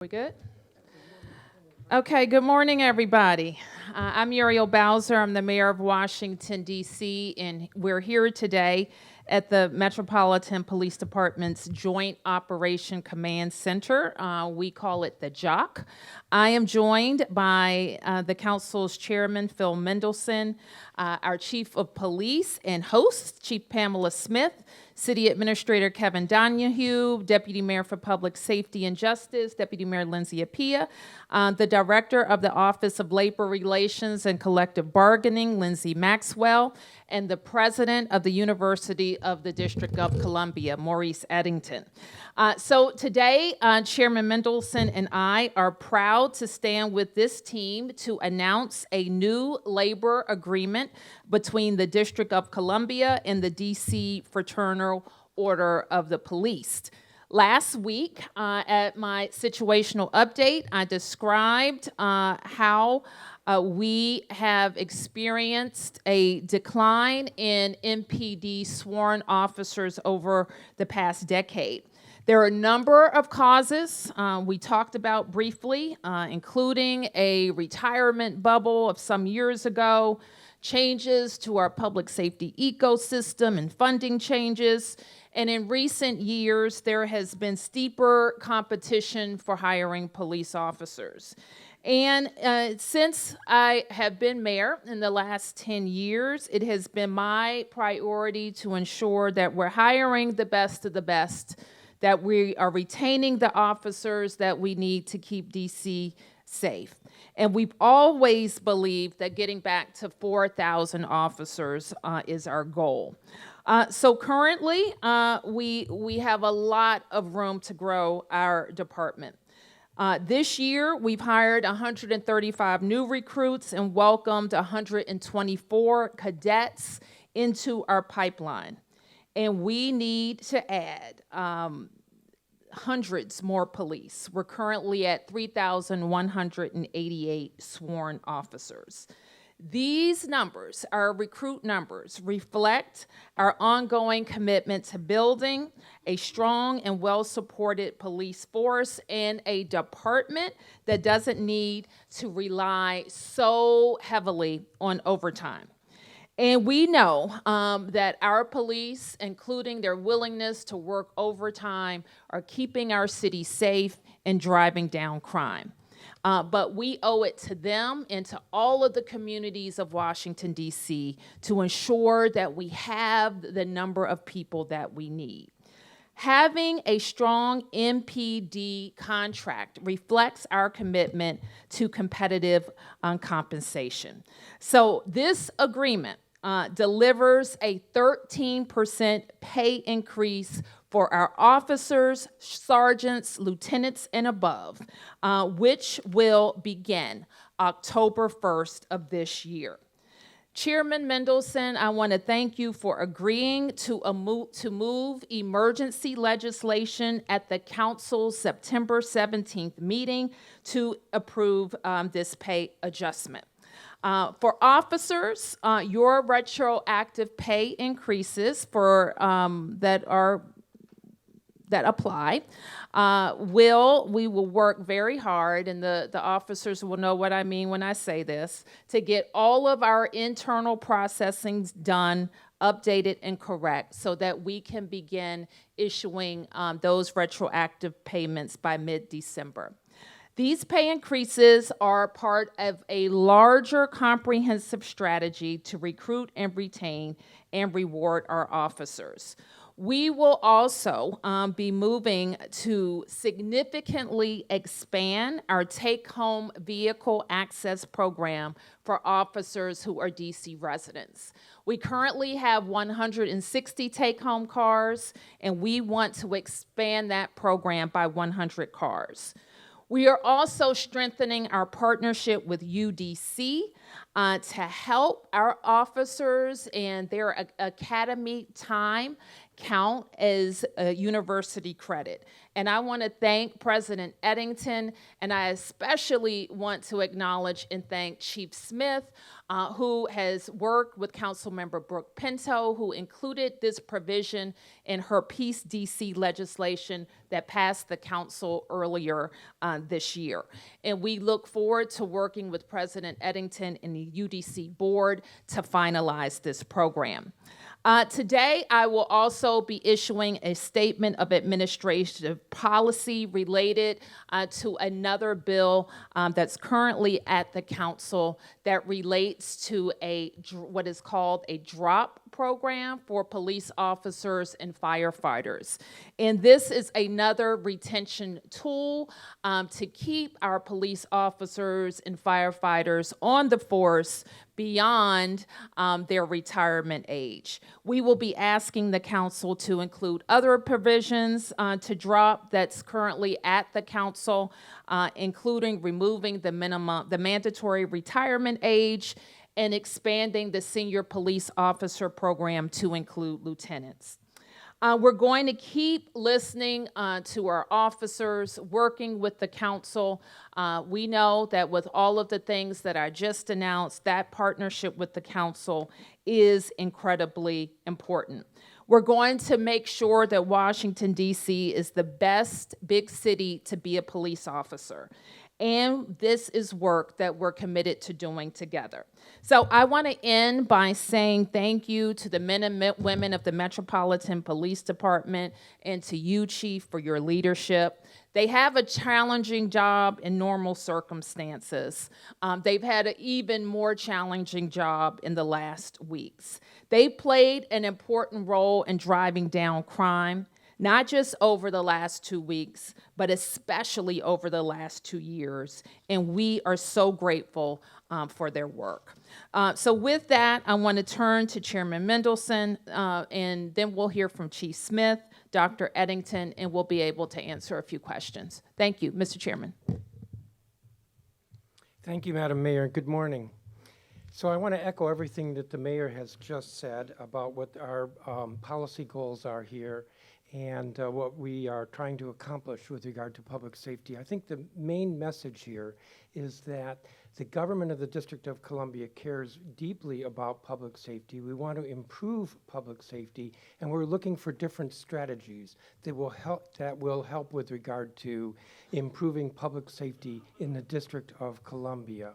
We good? Okay, good morning, everybody. I'm Muriel Bowser. I'm the mayor of Washington, D.C., and we're here today at the Metropolitan Police Department's Joint Operation Command Center. We call it the JOC. I am joined by the council's chairman, Phil Mendelson, our chief of police and host, Chief Pamela Smith, City Administrator Kevin Donahue, Deputy Mayor for Public Safety and Justice, Deputy Mayor Lindsay Appiah, the Director of the Office of Labor Relations and Collective Bargaining, Lindsay Maxwell, and the President of the University of the District of Columbia, Maurice Eddington. So today, Chairman Mendelson and I are proud to stand with this team to announce a new labor agreement between the District of Columbia and the D.C. Fraternal Order of the Police. Last week, at my situational update, I described how we have experienced a decline in MPD sworn officers over the past decade. There are a number of causes we talked about briefly, including a retirement bubble of some years ago, changes to our public safety ecosystem and funding changes. And in recent years, there has been steeper competition for hiring police officers. And since I have been mayor in the last 10 years, it has been my priority to ensure that we're hiring the best of the best, that we are retaining the officers that we need to keep DC safe. And we've always believed that getting back to 4,000 officers is our goal. So currently, we have a lot of room to grow our department. This year, we've hired 135 new recruits and welcomed 124 cadets into our pipeline. And we need to add hundreds more police. We're currently at 3,188 sworn officers. These numbers, our recruit numbers, reflect our ongoing commitment to building a strong and well-supported police force and a department that doesn't need to rely so heavily on overtime. And we know that our police, including their willingness to work overtime, are keeping our city safe and driving down crime. But we owe it to them and to all of the communities of Washington, D.C. to ensure that we have the number of people that we need. Having a strong MPD contract reflects our commitment to competitive compensation. So this agreement delivers a 13% pay increase for our officers, sergeants, lieutenants, and above, which will begin October 1st of this year. Chairman Mendelson, I want to thank you for agreeing to move emergency legislation at the council's September 17th meeting to approve this pay adjustment. For officers, your retroactive pay increases for that apply we will work very hard, and the officers will know what I mean when I say this, to get all of our internal processing done, updated, and correct so that we can begin issuing those retroactive payments by mid-December. These pay increases are part of a larger comprehensive strategy to recruit and retain and reward our officers. We will also be moving to significantly expand our take-home vehicle access program for officers who are DC residents. We currently have 160 take-home cars, and we want to expand that program by 100 cars. We are also strengthening our partnership with UDC to help our officers and their academy time count as a university credit. And I want to thank President Eddington, and I especially want to acknowledge and thank Chief Smith, who has worked with Councilmember Brooke Pinto, who included this provision in her Peace DC legislation that passed the council earlier this year. And we look forward to working with President Eddington and the UDC board to finalize this program. Today, I will also be issuing a statement of administrative policy related to another bill that's currently at the council that relates to what is called a drop program for police officers and firefighters. And this is another retention tool to keep our police officers and firefighters on the force beyond their retirement age. We will be asking the council to include other provisions to drop that's currently at the council, including removing the mandatory retirement age and expanding the senior police officer program to include lieutenants. We're going to keep listening to our officers, working with the council. We know that with all of the things that I just announced, that partnership with the council is incredibly important. We're going to make sure that Washington, D.C. is the best big city to be a police officer. And this is work that we're committed to doing together. So I want to end by saying thank you to the men and women of the Metropolitan Police Department and to you, Chief, for your leadership. They have a challenging job in normal circumstances. They've had an even more challenging job in the last weeks. They played an important role in driving down crime, not just over the last 2 weeks, but especially over the last 2 years. And we are so grateful for their work. So with that, I want to turn to Chairman Mendelson, and then we'll hear from Chief Smith, Dr. Eddington, and we'll be able to answer a few questions. Thank you, Mr. Chairman. Thank you, Madam Mayor. Good morning. So I want to echo everything that the mayor has just said about what our policy goals are here and what we are trying to accomplish with regard to public safety. I think the main message here is that the government of the District of Columbia cares deeply about public safety. We want to improve public safety, and we're looking for different strategies that will help with regard to improving public safety in the District of Columbia.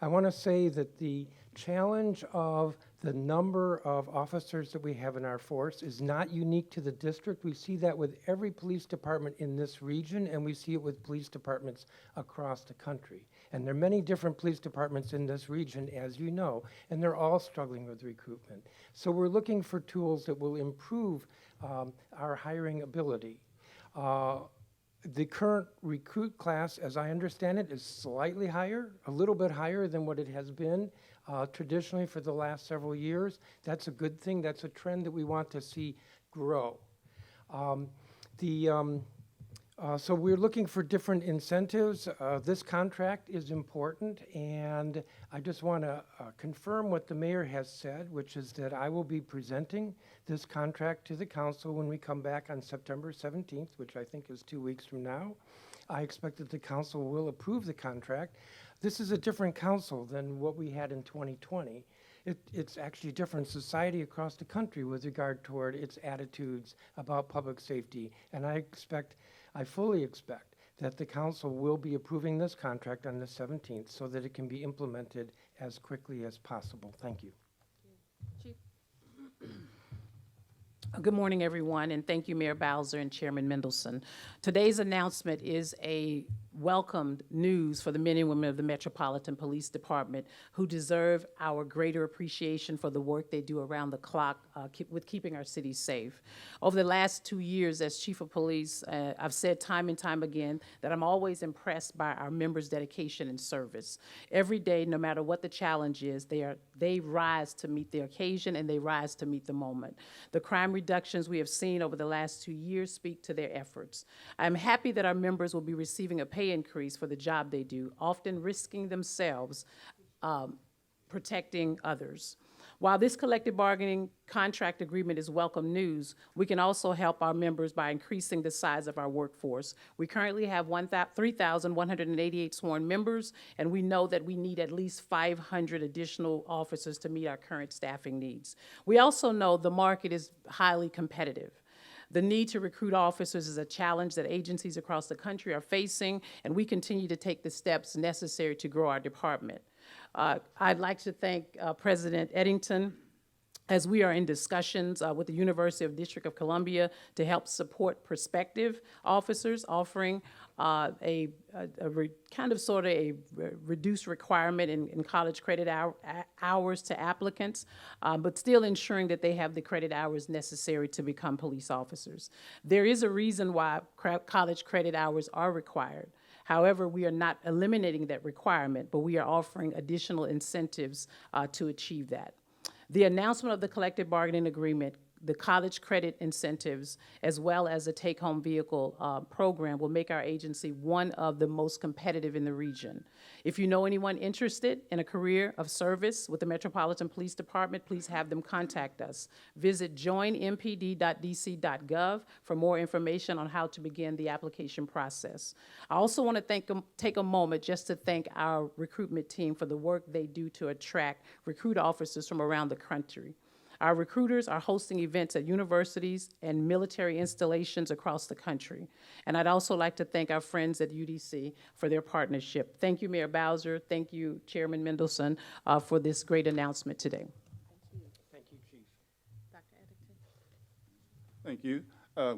I want to say that the challenge of the number of officers that we have in our force is not unique to the district. We see that with every police department in this region, and we see it with police departments across the country. And there are many different police departments in this region, as you know, and they're all struggling with recruitment. So we're looking for tools that will improve our hiring ability. The current recruit class, as I understand it, is slightly higher, a little bit higher than what it has been traditionally for the last several years. That's a good thing. That's a trend that we want to see grow. So we're looking for different incentives. This contract is important, and I just want to confirm what the mayor has said, which is that I will be presenting this contract to the council when we come back on September 17th, which I think is 2 weeks from now. I expect that the council will approve the contract. This is a different council than what we had in 2020. It's actually a different society across the country with regard toward its attitudes about public safety, and I fully expect that the council will be approving this contract on the 17th so that it can be implemented as quickly as possible. Thank you. Chief. Good morning, everyone, and thank you, Mayor Bowser and Chairman Mendelson. Today's announcement is a welcomed news for the men and women of the Metropolitan Police Department who deserve our greater appreciation for the work they do around the clock with keeping our cities safe. Over the last 2 years as Chief of Police, I've said time and time again that I'm always impressed by our members' dedication and service. Every day, no matter what the challenge is, they rise to meet the occasion and they rise to meet the moment. The crime reductions we have seen over the last 2 years speak to their efforts. I'm happy that our members will be receiving a pay increase for the job they do, often risking themselves protecting others. While this collective bargaining contract agreement is welcome news, we can also help our members by increasing the size of our workforce. We currently have 3,188 sworn members, and we know that we need at least 500 additional officers to meet our current staffing needs. We also know the market is highly competitive. The need to recruit officers is a challenge that agencies across the country are facing, and we continue to take the steps necessary to grow our department. I'd like to thank President Eddington, as we are in discussions with the University of District of Columbia to help support prospective officers, offering a reduced requirement in college credit hours to applicants, but still ensuring that they have the credit hours necessary to become police officers. There is a reason why college credit hours are required. However, we are not eliminating that requirement, but we are offering additional incentives to achieve that. The announcement of the collective bargaining agreement, the college credit incentives, as well as a take-home vehicle program will make our agency one of the most competitive in the region. If you know anyone interested in a career of service with the Metropolitan Police Department, please have them contact us. Visit joinmpd.dc.gov for more information on how to begin the application process. I also want to take a moment just to thank our recruitment team for the work they do to attract recruit officers from around the country. Our recruiters are hosting events at universities and military installations across the country. And I'd also like to thank our friends at UDC for their partnership. Thank you, Mayor Bowser. Thank you, Chairman Mendelson, for this great announcement today. Thank you, Chief. Dr. Eddington. Thank you.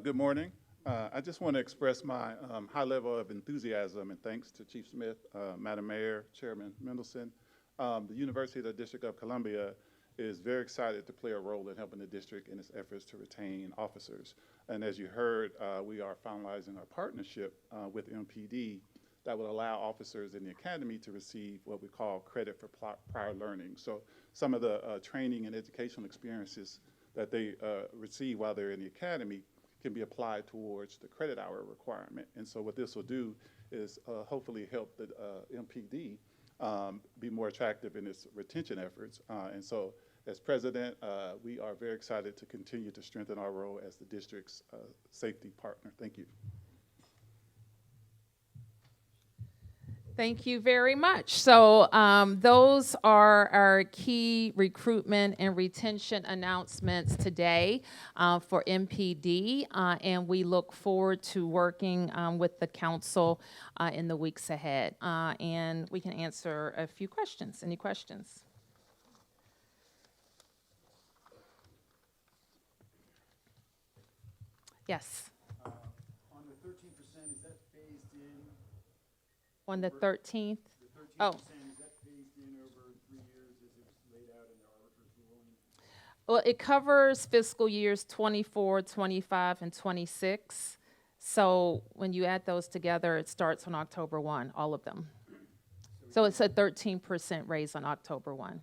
Good morning. I just want to express my high level of enthusiasm and thanks to Chief Smith, Madam Mayor, Chairman Mendelson. The University of the District of Columbia is very excited to play a role in helping the district in its efforts to retain officers. And as you heard, we are finalizing our partnership with MPD that will allow officers in the academy to receive what we call credit for prior learning. So some of the training and educational experiences that they receive while they're in the academy can be applied towards the credit hour requirement. And so what this will do is hopefully help the MPD be more attractive in its retention efforts. And so as president, we are very excited to continue to strengthen our role as the district's safety partner. Thank you. Thank you very much. So those are our key recruitment and retention announcements today for MPD, and we look forward to working with the council in the weeks ahead. And we can answer a few questions. Any questions? Yes. On the 13%, is that phased in? On the 13th? The 13%, Oh. is that phased in over 3 years as it's laid out in the auditor's ruling? Well, it covers fiscal years 24, 25, and 26. So when you add those together, it starts on October 1, all of them. So it's a 13% raise on October 1.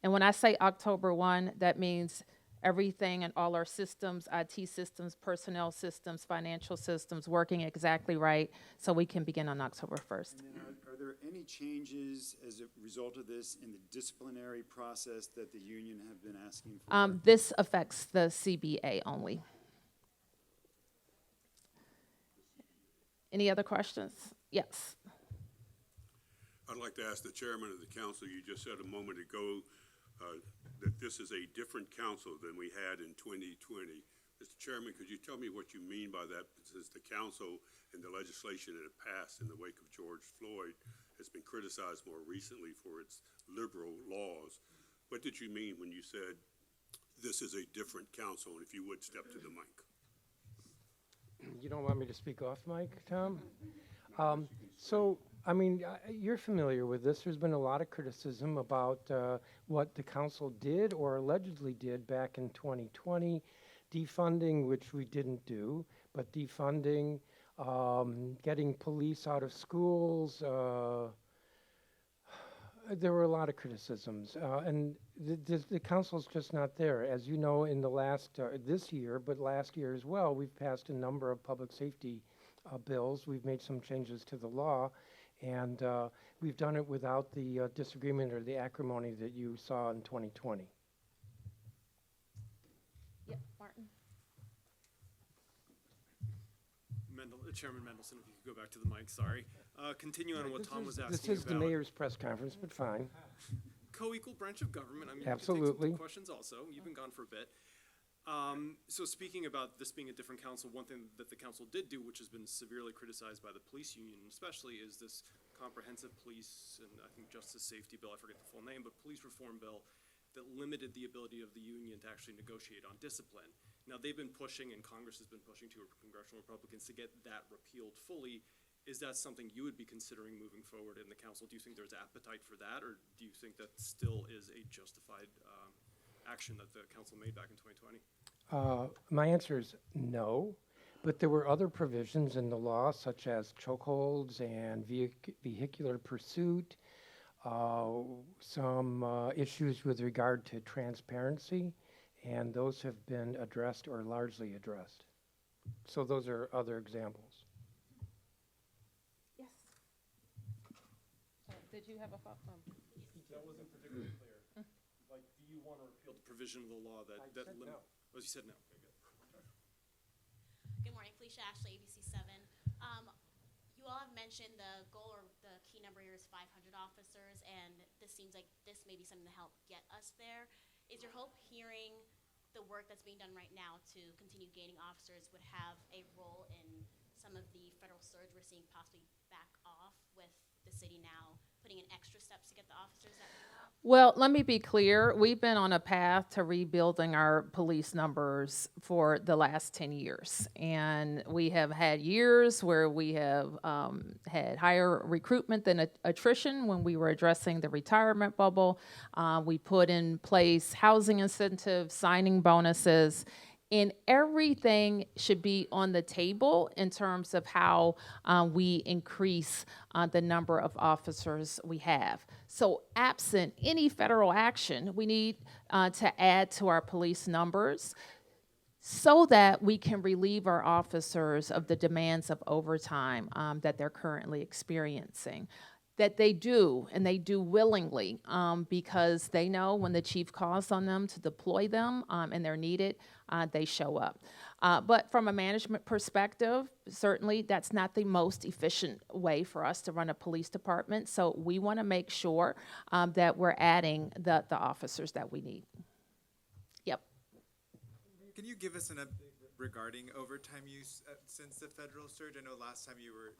And when I say October 1, that means everything and all our systems, IT systems, personnel systems, financial systems, working exactly right so we can begin on October 1st. And then are there any changes as a result of this in the disciplinary process that the union have been asking for? This affects the CBA only. Any other questions? Yes. I'd like to ask the chairman of the council, you just said a moment ago that this is a different council than we had in 2020. Mr. Chairman, could you tell me what you mean by that? Since the council and the legislation that it passed in the wake of George Floyd has been criticized more recently for its liberal laws. What did you mean when you said this is a different council? And if you would step to the mic. You don't want me to speak off mic, Tom? I mean, you're familiar with this. There's been a lot of criticism about what the council did or allegedly did back in 2020, defunding, which we didn't do, but defunding, getting police out of schools. There were a lot of criticisms, and the council's just not there. As you know, in the last, this year, but last year as well, we've passed a number of public safety bills. We've made some changes to the law. And we've done it without the disagreement or the acrimony that you saw in 2020. Yep, Martin. Chairman Mendelson, if you could go back to the mic, sorry. Continuing on what Tom was asking This is the about. mayor's press conference, but fine. Co-equal branch of government. I mean, Absolutely. You can take some questions also. You've been gone for a bit. So speaking about this being a different council, one thing that the council did do, which has been severely criticized by the police union especially, is this comprehensive police and I think justice safety bill, I forget the full name, but police reform bill that limited the ability of the union to actually negotiate on discipline. Now, they've been pushing, and Congress has been pushing to congressional Republicans to get that repealed fully. Is that something you would be considering moving forward in the council? Do you think there's appetite for that, or do you think that still is a justified action that the council made back in 2020? My answer is no, but there were other provisions in the law, such as chokeholds and vehicular pursuit, some issues with regard to transparency, and those have been addressed or largely addressed. So those are other examples. Yes. Did you have a thought? That wasn't particularly clear. Like, do you want to repeal the provision of the law that said limit? no. Oh, you said no. Okay, good. Good morning, Felicia Ashley, ABC7. You all have mentioned the goal or the key number here is 500 officers, and this seems like this may be something to help get us there. Is your hope hearing the work that's being done right now to continue gaining officers would have a role in some of the federal surge we're seeing possibly back off with the city now putting in extra steps to get the officers that we want? Well, let me be clear. We've been on a path to rebuilding our police numbers for the last 10 years. And we have had years where we have had higher recruitment than attrition when we were addressing the retirement bubble. We put in place housing incentives, signing bonuses, and everything should be on the table in terms of how we increase the number of officers we have. So absent any federal action, we need to add to our police numbers so that we can relieve our officers of the demands of overtime that they're currently experiencing. That they do, and they do willingly, because they know when the chief calls on them to deploy them and they're needed, they show up. But from a management perspective, certainly that's not the most efficient way for us to run a police department. So we want to make sure that we're adding the officers that we need. Yep. Can you give us an update regarding overtime use since the federal surge? I know last time you were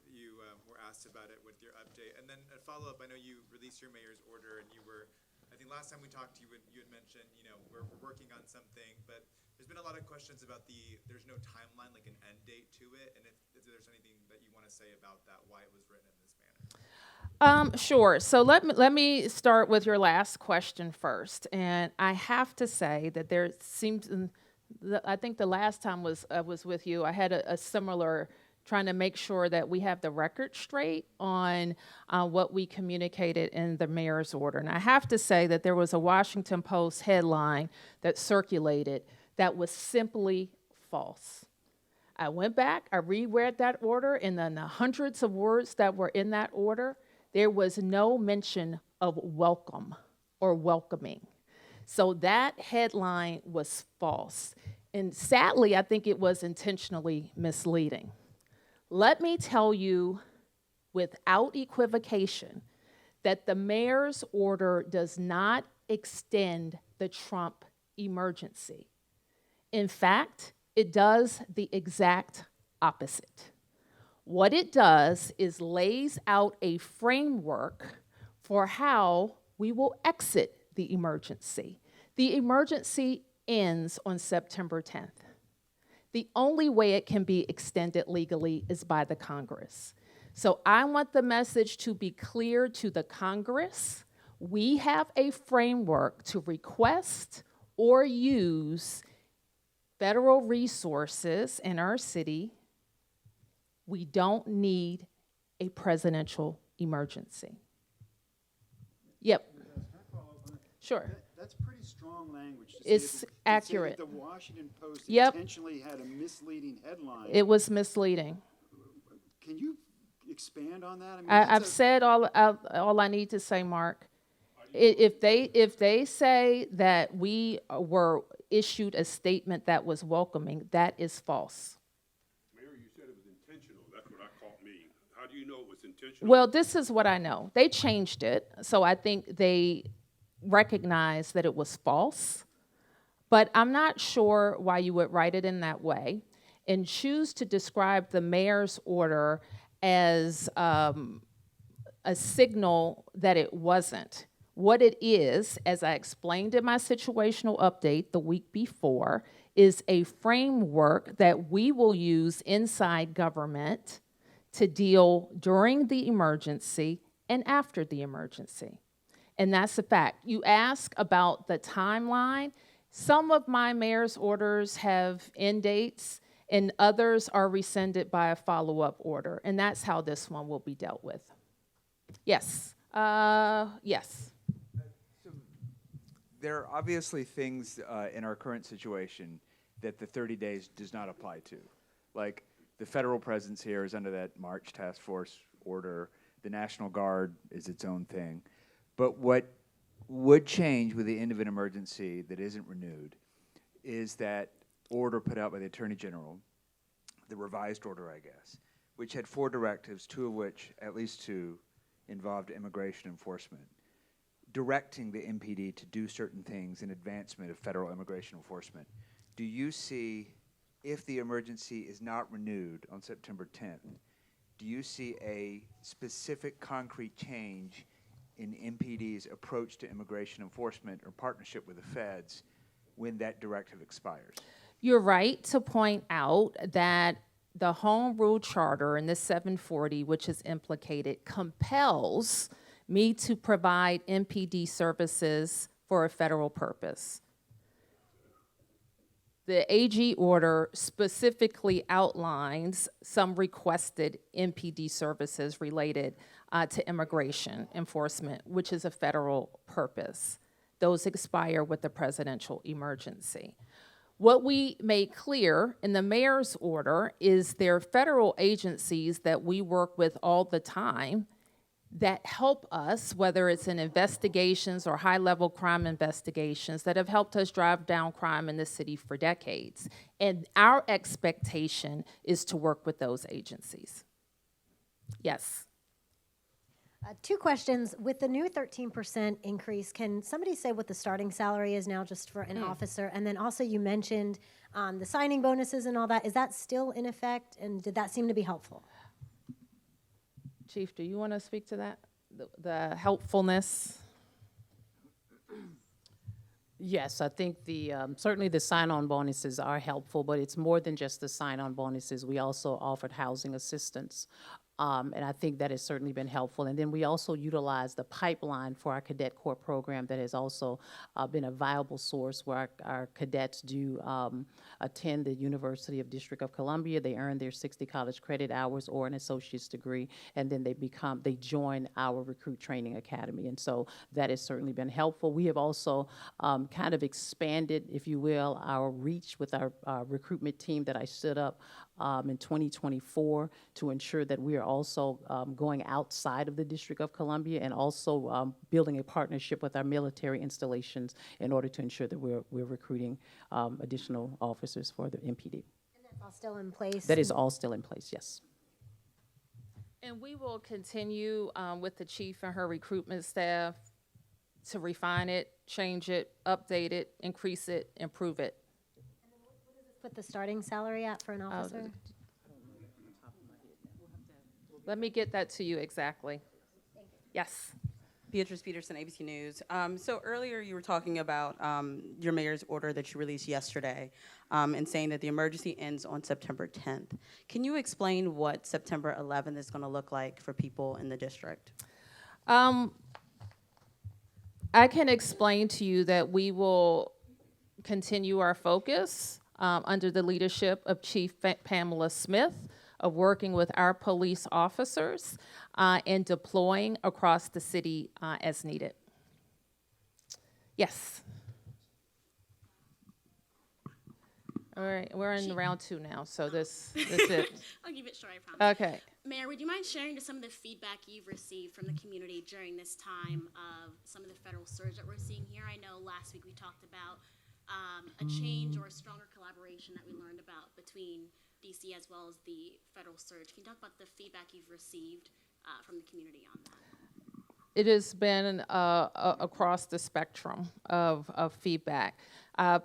asked about it with your update. And then a follow-up, I know you released your mayor's order, and I think last time we talked to you, you had mentioned, we're working on something, but there's been a lot of questions about there's no timeline, like an end date to it, and if there's anything that you want to say about that, why it was written in this manner. Sure. So let me start with your last question first. And I have to say that there seems, I think the last time I was with you, I had a similar, trying to make sure that we have the record straight on what we communicated in the mayor's order. And I have to say that there was a Washington Post headline that circulated that was simply false. I went back, I reread that order, and then the hundreds of words that were in that order, there was no mention of welcome or welcoming. So that headline was false. And sadly, I think it was intentionally misleading. Let me tell you without equivocation that the mayor's order does not extend the Trump emergency. In fact, it does the exact opposite. What it does is lays out a framework for how we will exit the emergency. The emergency ends on September 10th. The only way it can be extended legally is by the Congress. So I want the message to be clear to the Congress. We have a framework to request or use federal resources in our city. We don't need a presidential emergency. Yep. Sure. That's pretty strong language. It's accurate. To say that the Washington Post Yep. intentionally had a misleading headline. It was misleading. Can you expand on that? I mean, I've that's a- said all I need to say, Mark. If they say that we were issued a statement that was welcoming, that is false. Mayor, you said it was intentional. That's what I caught me. How do you know it was intentional? Well, this is what I know. They changed it, so I think they recognized that it was false. But I'm not sure why you would write it in that way and choose to describe the mayor's order as a signal that it wasn't. What it is, as I explained in my situational update the week before, is a framework that we will use inside government to deal during the emergency and after the emergency. And that's a fact. You ask about the timeline. Some of my mayor's orders have end dates, and others are rescinded by a follow-up order. And that's how this one will be dealt with. Yes. Yes. There are obviously things in our current situation that the 30 days does not apply to. Like the federal presence here is under that March task force order. The National Guard is its own thing. But what would change with the end of an emergency that isn't renewed is that order put out by the Attorney General, the revised order, I guess, which had 4 directives, 2 of which, at least 2, involved immigration enforcement, directing the MPD to do certain things in advancement of federal immigration enforcement. Do you see, if the emergency is not renewed on September 10th, do you see a specific concrete change in MPD's approach to immigration enforcement or partnership with the feds when that directive expires? You're right to point out that the Home Rule Charter in the 740, which is implicated, compels me to provide MPD services for a federal purpose. The AG order specifically outlines some requested MPD services related to immigration enforcement, which is a federal purpose. Those expire with the presidential emergency. What we made clear in the mayor's order is there are federal agencies that we work with all the time that help us, whether it's in investigations or high-level crime investigations, that have helped us drive down crime in the city for decades. And our expectation is to work with those agencies. Yes. 2 questions. With the new 13% increase, can somebody say what the starting salary is now just for an officer? And then also you mentioned the signing bonuses and all that. Is that still in effect? And did that seem to be helpful? Chief, do you want to speak to that? The helpfulness? Yes, I think the certainly the sign-on bonuses are helpful, but it's more than just the sign-on bonuses. We also offered housing assistance. And I think that has certainly been helpful. And then we also utilize the pipeline for our Cadet Corps program that has also been a viable source where our cadets do attend the University of District of Columbia. They earn their 60 college credit hours or an associate's degree, and then they join our recruit training academy. And so that has certainly been helpful. We have also kind of expanded, if you will, our reach with our recruitment team that I stood up in 2024 to ensure that we are also going outside of the District of Columbia and also building a partnership with our military installations in order to ensure that we're recruiting additional officers for the MPD. And that's all still in place? That is all still in place, yes. And we will continue with the chief and her recruitment staff to refine it, change it, update it, increase it, improve it. Put the starting salary at for an officer? Let me get that to you exactly. Yes. Beatrice Peterson, ABC News. So earlier you were talking about your mayor's order that you released yesterday and saying that the emergency ends on September 10th. Can you explain what September 11th is going to look like for people in the district? I can explain to you that we will continue our focus under the leadership of Chief Pamela Smith, of working with our police officers and deploying across the city as needed. Yes. All right, we're in round 2 now, so this is it. I'll keep it short, I promise. Okay. Mayor, would you mind sharing just some of the feedback you've received from the community during this time of some of the federal surge that we're seeing here? I know last week we talked about a change or a stronger collaboration that we learned about between DC as well as the federal surge. Can you talk about the feedback you've received from the community on that? It has been across the spectrum of feedback.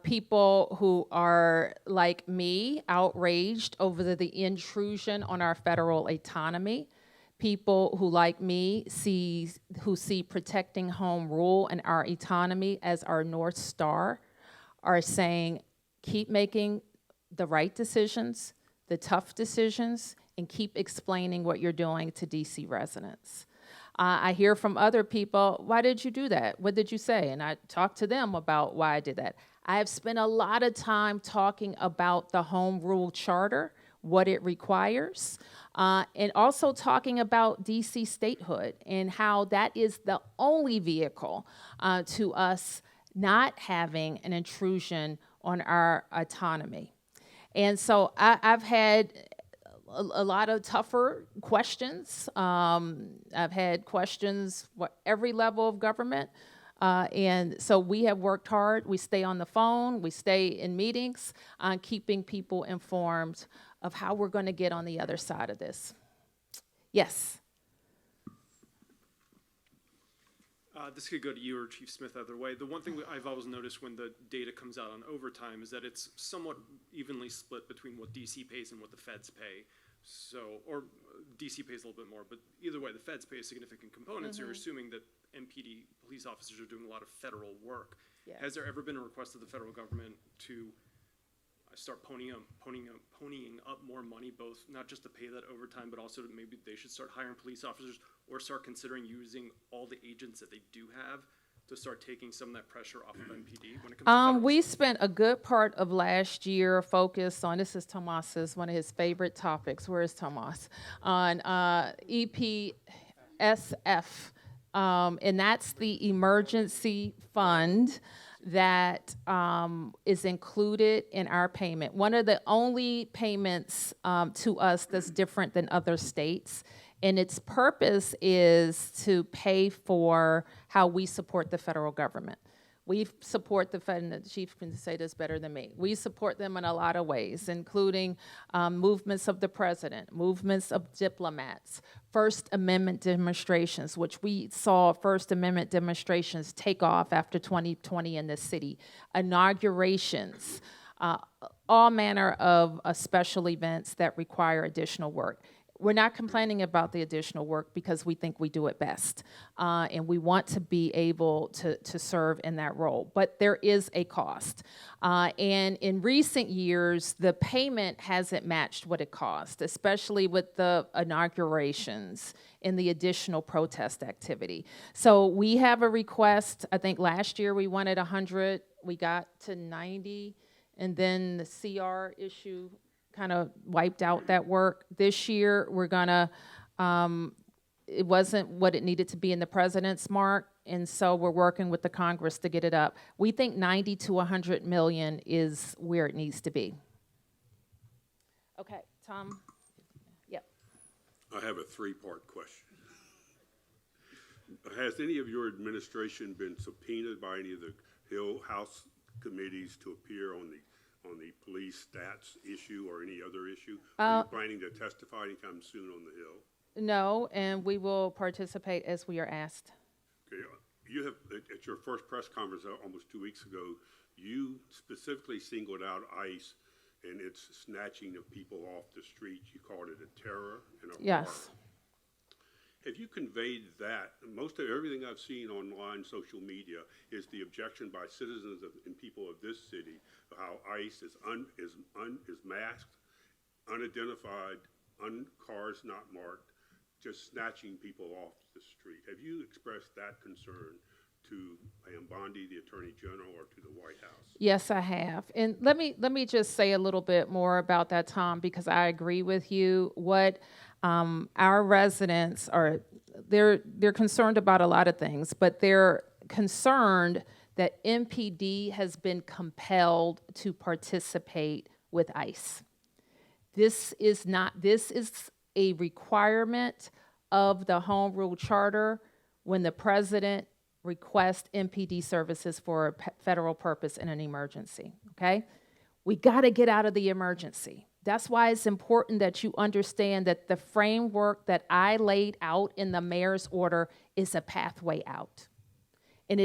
People who are, like me, outraged over the intrusion on our federal autonomy. People who, like me, see protecting home rule and our autonomy as our North Star are saying, keep making the right decisions, the tough decisions, and keep explaining what you're doing to DC residents. I hear from other people, why did you do that? What did you say? And I talk to them about why I did that. I have spent a lot of time talking about the Home Rule Charter, what it requires, and also talking about DC statehood and how that is the only vehicle to us not having an intrusion on our autonomy. And so I've had a lot of tougher questions. I've had questions for every level of government. And so we have worked hard. We stay on the phone. We stay in meetings on keeping people informed of how we're going to get on the other side of this. Yes. This could go to you or Chief Smith either way. The one thing I've always noticed when the data comes out on overtime is that it's somewhat evenly split between what DC pays and what the feds pay. So, or DC pays a little bit more, but either way, the feds pay a significant component, so you're assuming that MPD police officers are doing a lot of federal work. Yes. Has there ever been a request of the federal government to start ponying up more money, both not just to pay that overtime, but also to maybe they should start hiring police officers or start considering using all the agents that they do have to start taking some of that pressure off of MPD when it comes to federal We stuff? spent a good part of last year focused on, this is Tomas's, one of his favorite topics. Where is Tomas? On EPSF. And that's the emergency fund that is included in our payment. One of the only payments to us that's different than other states. And its purpose is to pay for how we support the federal government. We support the Fed, and the chief can say this better than me. We support them in a lot of ways, including movements of the president, movements of diplomats, First Amendment demonstrations, which we saw First Amendment demonstrations take off after 2020 in this city, inaugurations, all manner of special events that require additional work. We're not complaining about the additional work because we think we do it best. And we want to be able to serve in that role. But there is a cost. And in recent years, the payment hasn't matched what it cost, especially with the inaugurations and the additional protest activity. So we have a request. I think last year we wanted 100. We got to 90. And then the CR issue kind of wiped out that work. This year, we're gonna, it wasn't what it needed to be in the president's mark, and so we're working with the Congress to get it up. We think 90 to 100 million is where it needs to be. Okay, Tom? Yep. I have a three-part question. Has any of your administration been subpoenaed by any of the Hill House committees to appear on the police stats issue or any other issue? Are you planning to testify anytime soon on the Hill? No, and we will participate as we are asked. Okay, you have, at your first press conference almost 2 weeks ago, you specifically singled out ICE and its snatching of people off the street. You called it a terror and a Yes. horror. Have you conveyed that? Most of everything I've seen online, social media, is the objection by citizens and people of this city of how ICE is masked, unidentified, cars not marked, just snatching people off the street. Have you expressed that concern to Bondi, the Attorney General, or to the White House? Yes, I have. And let me just say a little bit more about that, Tom, because I agree with you. What our residents are, they're concerned about a lot of things, but they're concerned that MPD has been compelled to participate with ICE. This is a requirement of the Home Rule Charter when the president requests MPD services for a federal purpose in an emergency, okay? We gotta get out of the emergency. That's why it's important that you understand that the framework that I laid out in the mayor's order is a pathway out. And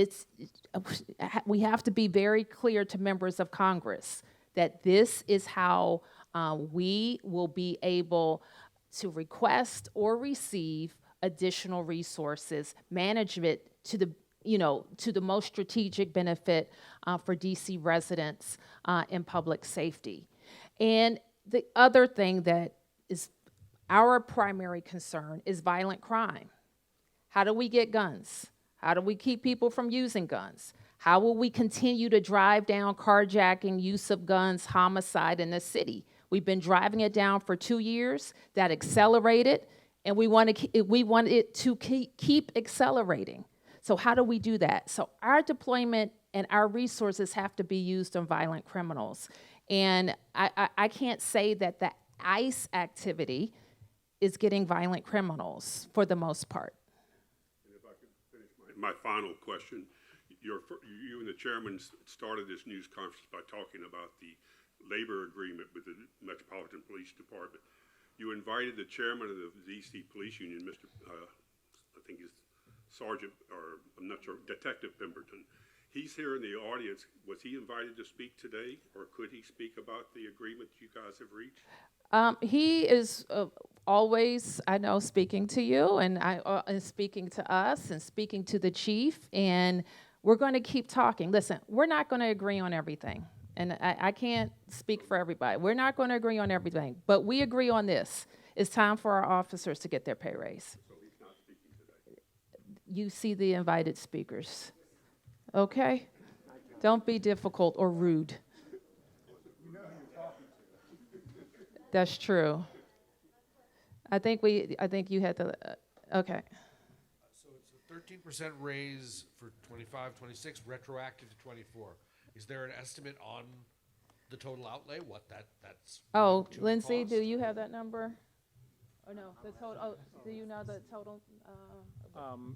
we have to be very clear to members of Congress that this is how we will be able to request or receive additional resources, management to the most strategic benefit for DC residents and public safety. And the other thing that is our primary concern is violent crime. How do we get guns? How do we keep people from using guns? How will we continue to drive down carjacking, use of guns, homicide in the city? We've been driving it down for 2 years. That accelerated, and we want it to keep accelerating. So how do we do that? So our deployment and our resources have to be used on violent criminals. And I can't say that the ICE activity is getting violent criminals for the most part. And if I could finish my final question, you and the chairman started this news conference by talking about the labor agreement with the Metropolitan Police Department. You invited the chairman of the DC Police Union, Mr. I think he's Sergeant, or I'm not sure, Detective Pemberton. He's here in the audience. Was he invited to speak today, or could he speak about the agreement you guys have reached? He is always, I know, speaking to you and speaking to us and speaking to the chief, and we're going to keep talking. Listen, we're not going to agree on everything, and I can't speak for everybody. We're not going to agree on everything, but we agree on this. It's time for our officers to get their pay raise. So he's not speaking today. You see the invited speakers, okay? Don't be difficult or rude. That's true. I think you had to, okay. So it's a 13% raise for 25, 26, retroactive to 24. Is there an estimate on the total outlay, what that's Oh, going to Lindsay, cost? do you have that number? Or no, the total, oh, do you know the total?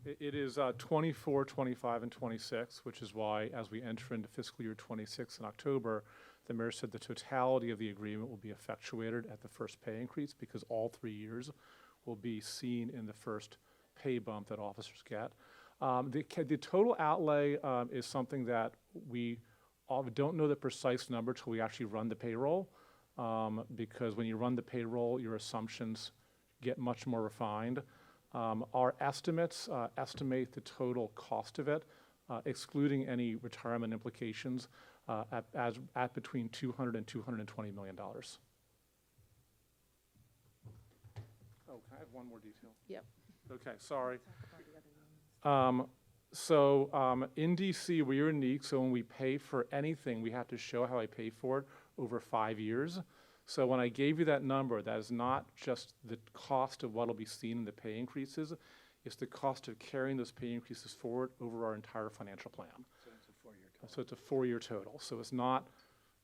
It is 24, 25, and 26, which is why as we enter into fiscal year 26 in October, the mayor said the totality of the agreement will be effectuated at the first pay increase because all 3 years will be seen in the first pay bump that officers get. The total outlay is something that we don't know the precise number till we actually run the payroll, because when you run the payroll, your assumptions get much more refined. Our estimates estimate the total cost of it, excluding any retirement implications, at between $200 and $220 million. Oh, can I have one more detail? Yep. Okay, sorry. In DC, we are unique, so when we pay for anything, we have to show how I pay for it over 5 years. So when I gave you that number, that is not just the cost of what will be seen in the pay increases, it's the cost of carrying those pay increases forward over our entire financial plan. So it's a 4-year total. So it's a 4-year total. So it's not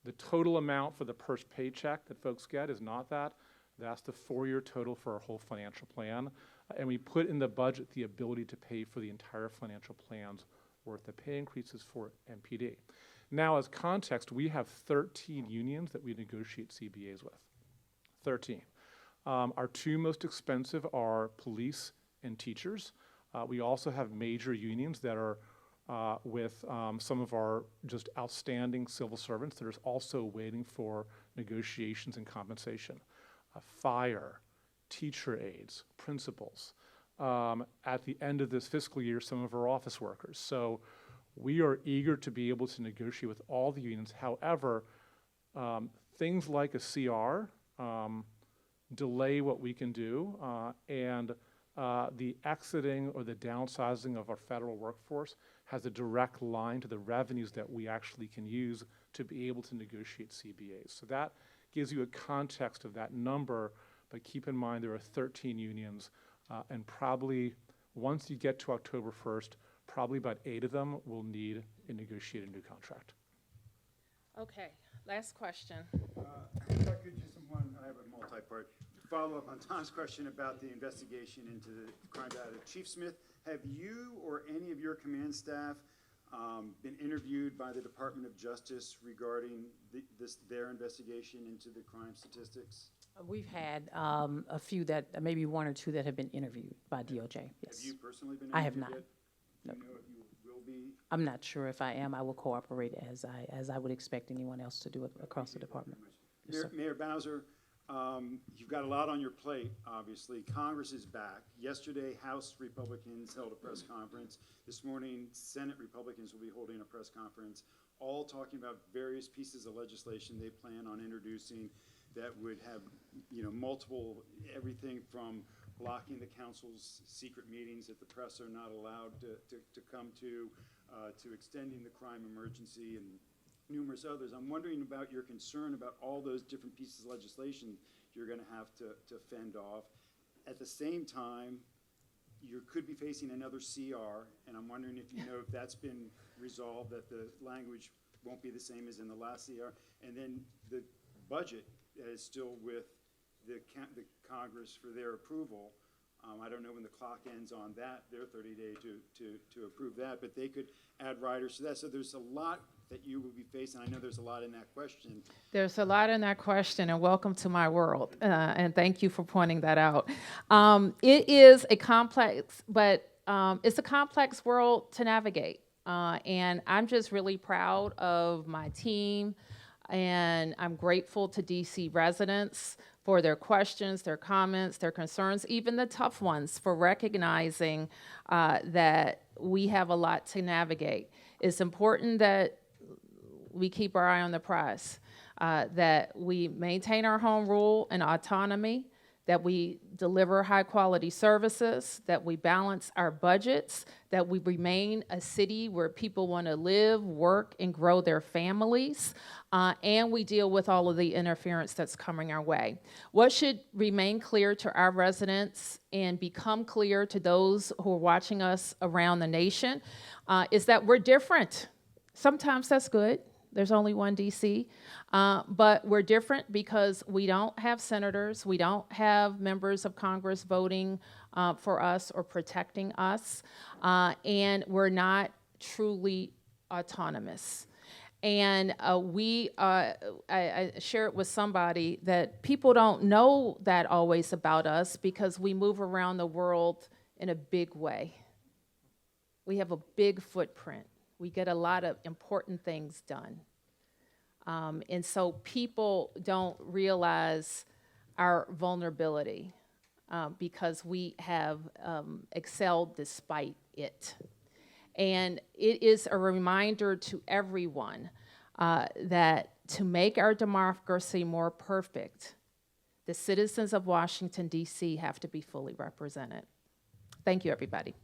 the total amount for the first paycheck that folks get is not that. That's the 4-year total for our whole financial plan. And we put in the budget the ability to pay for the entire financial plan's worth of pay increases for MPD. Now, as context, we have 13 unions that we negotiate CBAs with. 13. Our 2 most expensive are police and teachers. We also have major unions that are with some of our just outstanding civil servants that are also waiting for negotiations and compensation. Fire, teacher aides, principals. At the end of this fiscal year, some of our office workers. So we are eager to be able to negotiate with all the unions. However, things like a CR delay what we can do, and the exiting or the downsizing of our federal workforce has a direct line to the revenues that we actually can use to be able to negotiate CBAs. So that gives you a context of that number, but keep in mind there are 13 unions, and probably once you get to October 1st, probably about 8 of them will need a negotiated new contract. Okay, Last question. If I could just I have a multi-part follow-up on Tom's question about the investigation into the crime data. Chief Smith, have you or any of your command staff been interviewed by the Department of Justice regarding their investigation into the crime statistics? We've had a few that, maybe one or two that have been interviewed by DOJ, yes. Have you personally been interviewed I have not. yet? Do you know if you will be? I'm not sure if I am. I will cooperate as I would expect anyone else to do it across the department. Yes, sir. Mayor Bowser, you've got a lot on your plate, obviously. Congress is back. Yesterday, House Republicans held a press conference. This morning, Senate Republicans will be holding a press conference, all talking about various pieces of legislation they plan on introducing that would have, multiple, everything from blocking the council's secret meetings that the press are not allowed to come to extending the crime emergency and numerous others. I'm wondering about your concern about all those different pieces of legislation you're going to have to fend off. At the same time, you could be facing another CR, and I'm wondering if you know if that's been resolved, that the language won't be the same as in the last CR. And then the budget is still with the Congress for their approval. I don't know when the clock ends on that, their 30-day to approve that, but they could add riders to that. So there's a lot that you will be facing. I know there's a lot in that question. There's a lot in that question, and welcome to my world, and thank you for pointing that out. It is a complex, but it's a complex world to navigate, and I'm just really proud of my team, and I'm grateful to DC residents for their questions, their comments, their concerns, even the tough ones, for recognizing that we have a lot to navigate. It's important that we keep our eye on the prize, that we maintain our home rule and autonomy, that we deliver high-quality services, that we balance our budgets, that we remain a city where people want to live, work, and grow their families, and we deal with all of the interference that's coming our way. What should remain clear to our residents and become clear to those who are watching us around the nation is that we're different. Sometimes that's good. There's only one DC, but we're different because we don't have senators, we don't have members of Congress voting for us or protecting us, and we're not truly autonomous. And I shared with somebody that people don't know that always about us because we move around the world in a big way. We have a big footprint. We get a lot of important things done. And so people don't realize our vulnerability because we have excelled despite it. And it is a reminder to everyone that to make our democracy more perfect, the citizens of Washington, D.C. have to be fully represented. Thank you, everybody.